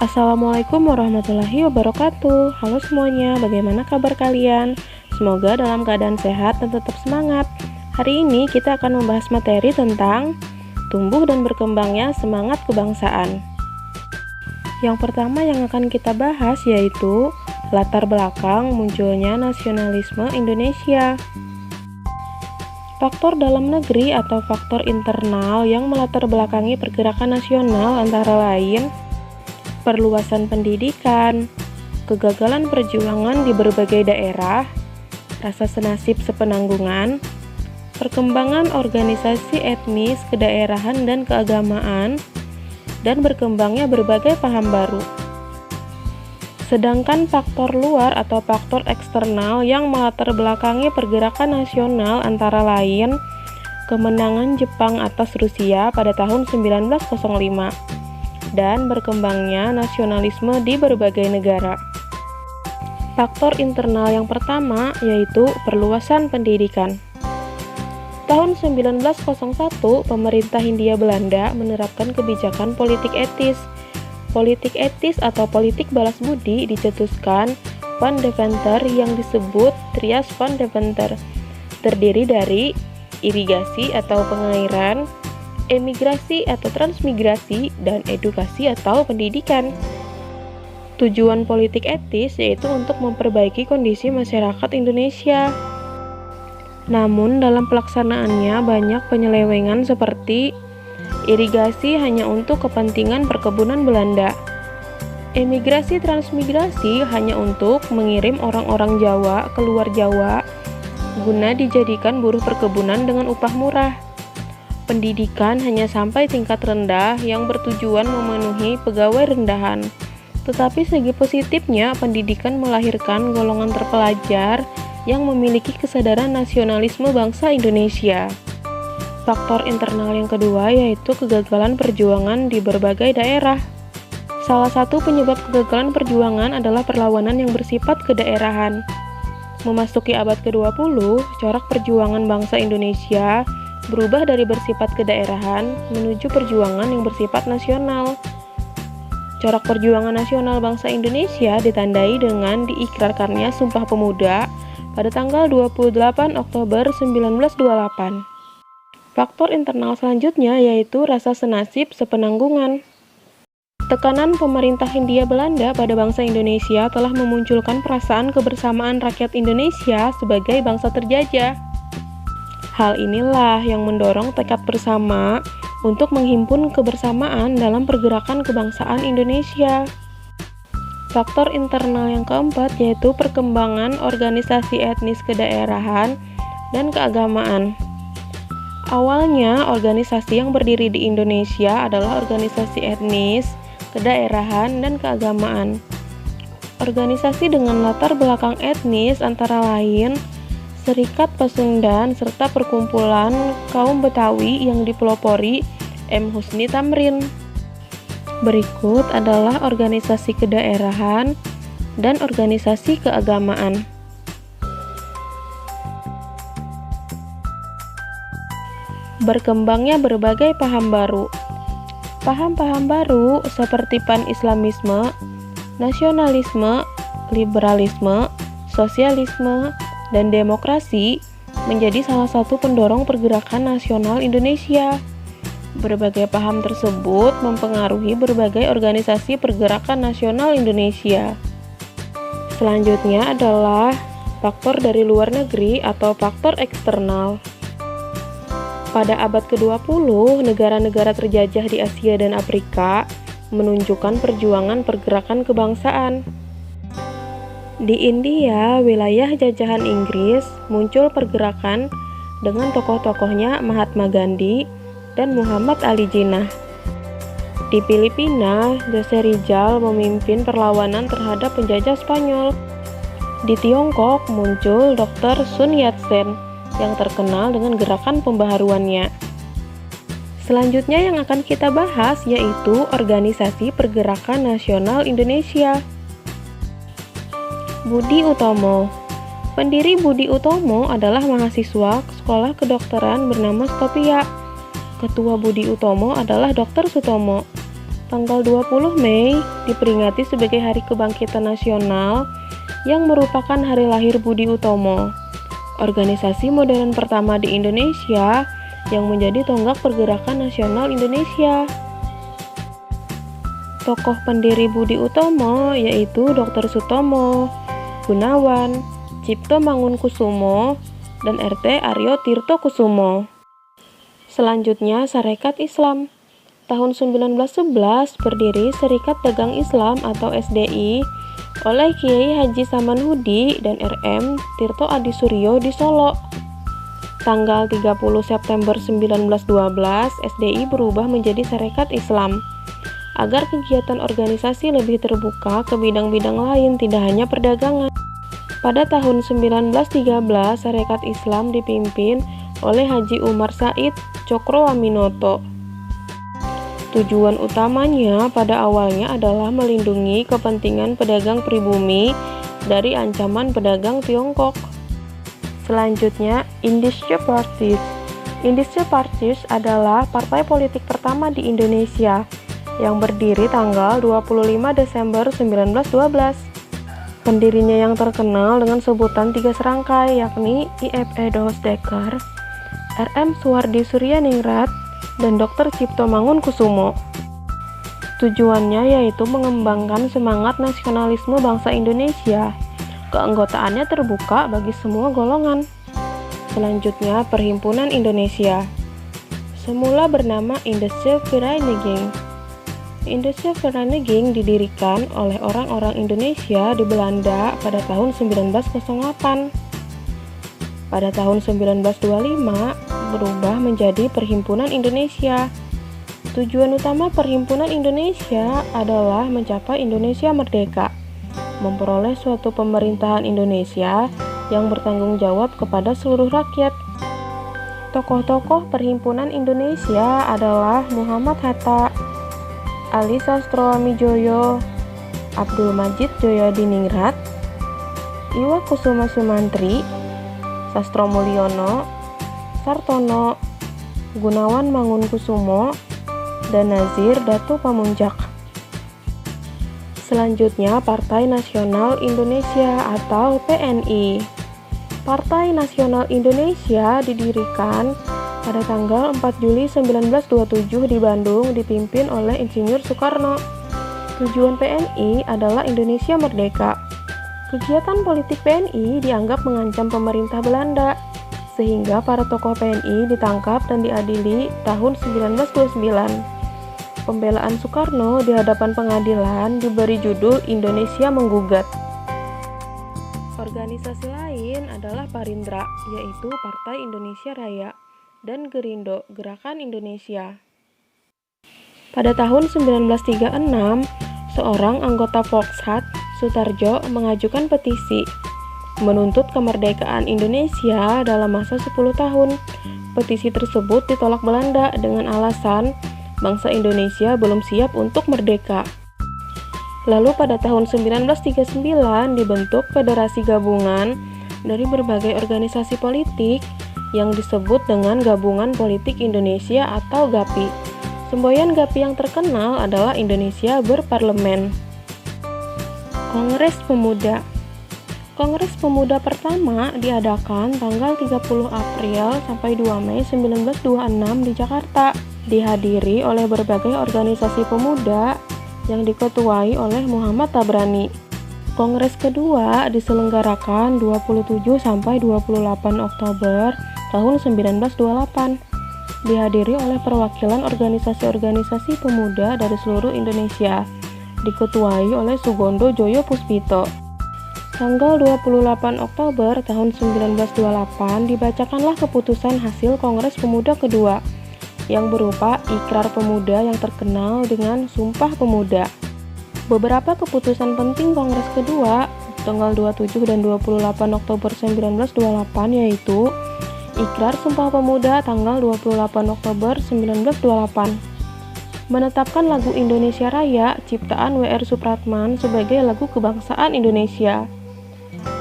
Assalamualaikum warahmatullahi wabarakatuh. Halo semuanya, bagaimana kabar kalian? Semoga dalam keadaan sehat dan tetap semangat. Hari ini kita akan membahas materi tentang tumbuh dan berkembangnya semangat kebangsaan. Yang pertama yang akan kita bahas yaitu latar belakang munculnya nasionalisme Indonesia. Faktor dalam negeri atau faktor internal yang melatar belakangi pergerakan nasional antara lain perluasan pendidikan, kegagalan perjuangan di berbagai daerah, rasa senasib sepenanggungan, perkembangan organisasi etnis, kedaerahan, dan keagamaan, dan berkembangnya berbagai paham baru. Sedangkan faktor luar atau faktor eksternal yang melatar belakangi pergerakan nasional antara lain kemenangan Jepang atas Rusia pada tahun 1905 dan berkembangnya nasionalisme di berbagai negara. Faktor internal yang pertama yaitu perluasan pendidikan. Tahun 1901, pemerintah Hindia Belanda menerapkan kebijakan politik etis. Politik etis atau politik balas budi dicetuskan Van Deventer yang disebut Trias Van Deventer, terdiri dari irigasi atau pengairan, emigrasi atau transmigrasi, dan edukasi atau pendidikan. Tujuan politik etis yaitu untuk memperbaiki kondisi masyarakat Indonesia. Namun dalam pelaksanaannya banyak penyelewengan seperti irigasi hanya untuk kepentingan perkebunan Belanda. Emigrasi transmigrasi hanya untuk mengirim orang-orang Jawa keluar Jawa guna dijadikan buruh perkebunan dengan upah murah. Pendidikan hanya sampai tingkat rendah yang bertujuan memenuhi pegawai rendahan. Tetapi segi positifnya, pendidikan melahirkan golongan terpelajar yang memiliki kesadaran nasionalisme bangsa Indonesia. Faktor internal yang kedua yaitu kegagalan perjuangan di berbagai daerah. Salah satu penyebab kegagalan perjuangan adalah perlawanan yang bersifat kedaerahan. Memasuki abad ke-20, corak perjuangan bangsa Indonesia berubah dari bersifat kedaerahan menuju perjuangan yang bersifat nasional. Corak perjuangan nasional bangsa Indonesia ditandai dengan diikrarkannya Sumpah Pemuda pada tanggal 28 Oktober 1928. Faktor internal selanjutnya yaitu rasa senasib sepenanggungan. Tekanan pemerintah Hindia Belanda pada bangsa Indonesia telah memunculkan perasaan kebersamaan rakyat Indonesia sebagai bangsa terjajah. Hal inilah yang mendorong tekad bersama untuk menghimpun kebersamaan dalam pergerakan kebangsaan Indonesia. Faktor internal yang keempat yaitu perkembangan organisasi etnis kedaerahan dan keagamaan. Awalnya, organisasi yang berdiri di Indonesia adalah organisasi etnis, kedaerahan, dan keagamaan. Organisasi dengan latar belakang etnis antara lain Serikat Pasundan serta perkumpulan kaum Betawi yang dipelopori M. Husni Tamrin. Berikut adalah organisasi kedaerahan dan organisasi keagamaan. Berkembangnya berbagai paham baru. Paham-paham baru seperti pan-islamisme, nasionalisme, liberalisme, sosialisme, dan demokrasi menjadi salah satu pendorong pergerakan nasional Indonesia. Berbagai paham tersebut mempengaruhi berbagai organisasi pergerakan nasional Indonesia. Selanjutnya adalah faktor dari luar negeri atau faktor eksternal. Pada abad ke-20, negara-negara terjajah di Asia dan Afrika menunjukkan perjuangan pergerakan kebangsaan. Di India, wilayah jajahan Inggris, muncul pergerakan dengan tokoh-tokohnya Mahatma Gandhi dan Muhammad Ali Jinnah. Di Filipina, Jose Rizal memimpin perlawanan terhadap penjajah Spanyol. Di Tiongkok, muncul Dr. Sun Yat-sen yang terkenal dengan gerakan pembaharuannya. Selanjutnya yang akan kita bahas yaitu Organisasi Pergerakan Nasional Indonesia. Budi Utomo. Pendiri Budi Utomo adalah mahasiswa sekolah kedokteran bernama Stopia. Ketua Budi Utomo adalah Dr. Sutomo. tanggal 20 Mei diperingati sebagai Hari Kebangkitan Nasional yang merupakan hari lahir Budi Utomo, organisasi modern pertama di Indonesia yang menjadi tonggak pergerakan nasional Indonesia. Tokoh pendiri Budi Utomo yaitu Dr. Sutomo, Gunawan, Cipto Mangunkusumo, dan RT Aryo Tirto Kusumo. Selanjutnya, Sarekat Islam. Tahun 1911 berdiri Serikat Dagang Islam atau SDI oleh Kiai Haji Samanhudi dan RM Tirto Adisuryo di Solo. Tanggal 30 September 1912, SDI berubah menjadi Sarekat Islam agar kegiatan organisasi lebih terbuka ke bidang-bidang lain, tidak hanya perdagangan. Pada tahun 1913, Sarekat Islam dipimpin oleh Haji Umar Said Cokroaminoto. Tujuan utamanya pada awalnya adalah melindungi kepentingan pedagang pribumi dari ancaman pedagang Tiongkok. Selanjutnya, Indische Partij. Indische Partij adalah partai politik pertama di Indonesia yang berdiri tanggal 25 Desember 1912. Pendirinya yang terkenal dengan sebutan 3 serangkai yakni I.F.E. Doosdekker, R.M. Suwardi Suryaningrat, dan Dr. Cipto Mangunkusumo. Tujuannya yaitu mengembangkan semangat nasionalisme bangsa Indonesia. Keanggotaannya terbuka bagi semua golongan. Selanjutnya, Perhimpunan Indonesia. Semula bernama Indische Vereniging. Indische Vereniging didirikan oleh orang-orang Indonesia di Belanda pada tahun 1908. Pada tahun 1925 berubah menjadi Perhimpunan Indonesia. Tujuan utama Perhimpunan Indonesia adalah mencapai Indonesia merdeka, memperoleh suatu pemerintahan Indonesia yang bertanggung jawab kepada seluruh rakyat. Tokoh-tokoh Perhimpunan Indonesia adalah Muhammad Hatta, Ali Sastroamidjojo, Abdul Majid Joyodiningrat, Iwa Kusuma Sumantri, Sastro Mulyono, Sartono, Gunawan Mangunkusumo, dan Nazir Datu Pamunjak. Selanjutnya, Partai Nasional Indonesia atau PNI. Partai Nasional Indonesia didirikan pada tanggal 4 Juli 1927 di Bandung, dipimpin oleh Insinyur Soekarno. Tujuan PNI adalah Indonesia merdeka. Kegiatan politik PNI dianggap mengancam pemerintah Belanda, sehingga para tokoh PNI ditangkap dan diadili tahun 1929. Pembelaan Soekarno di hadapan pengadilan diberi judul Indonesia Menggugat. Organisasi lain adalah Parindra, yaitu Partai Indonesia Raya, dan Gerindo, Gerakan Indonesia. Pada tahun 1936, seorang anggota Volksraad, Sutarjo, mengajukan petisi menuntut kemerdekaan Indonesia dalam masa 10 tahun. Petisi tersebut ditolak Belanda dengan alasan bangsa Indonesia belum siap untuk merdeka. Lalu pada tahun 1939 dibentuk federasi gabungan dari berbagai organisasi politik yang disebut dengan Gabungan Politik Indonesia atau GAPI. Semboyan GAPI yang terkenal adalah Indonesia Berparlemen. Kongres Pemuda. Kongres Pemuda pertama diadakan tanggal 30 April sampai 2 Mei 1926 di Jakarta. Dihadiri oleh berbagai organisasi pemuda yang diketuai oleh Muhammad Tabrani. Kongres kedua diselenggarakan 27 sampai 28 Oktober tahun 1928. Dihadiri oleh perwakilan organisasi-organisasi pemuda dari seluruh Indonesia, diketuai oleh Sugondo Joyo Puspito. Tanggal 28 Oktober tahun 1928 dibacakanlah keputusan hasil Kongres Pemuda kedua yang berupa Ikrar Pemuda yang terkenal dengan Sumpah Pemuda. Beberapa keputusan penting Kongres kedua tanggal 27 dan 28 Oktober 1928 yaitu Ikrar Sumpah Pemuda tanggal 28 Oktober 1928, menetapkan lagu Indonesia Raya ciptaan W.R. Supratman sebagai lagu kebangsaan Indonesia,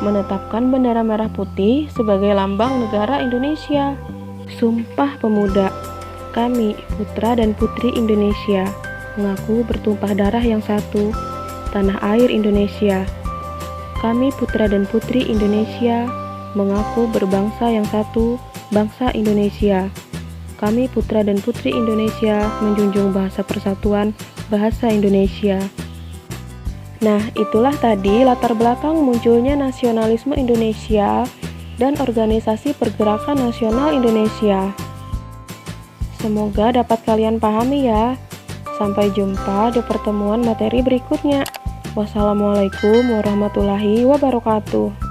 menetapkan bendera merah putih sebagai lambang negara Indonesia. Sumpah Pemuda, kami putra dan putri Indonesia mengaku bertumpah darah yang satu, tanah air Indonesia. Kami putra dan putri Indonesia, mengaku berbangsa yang satu, bangsa Indonesia. Kami putra dan putri Indonesia menjunjung bahasa persatuan, bahasa Indonesia. Nah, itulah tadi latar belakang munculnya nasionalisme Indonesia dan organisasi Pergerakan Nasional Indonesia. Semoga dapat kalian pahami ya. Sampai jumpa di pertemuan materi berikutnya. Wassalamualaikum warahmatullahi wabarakatuh.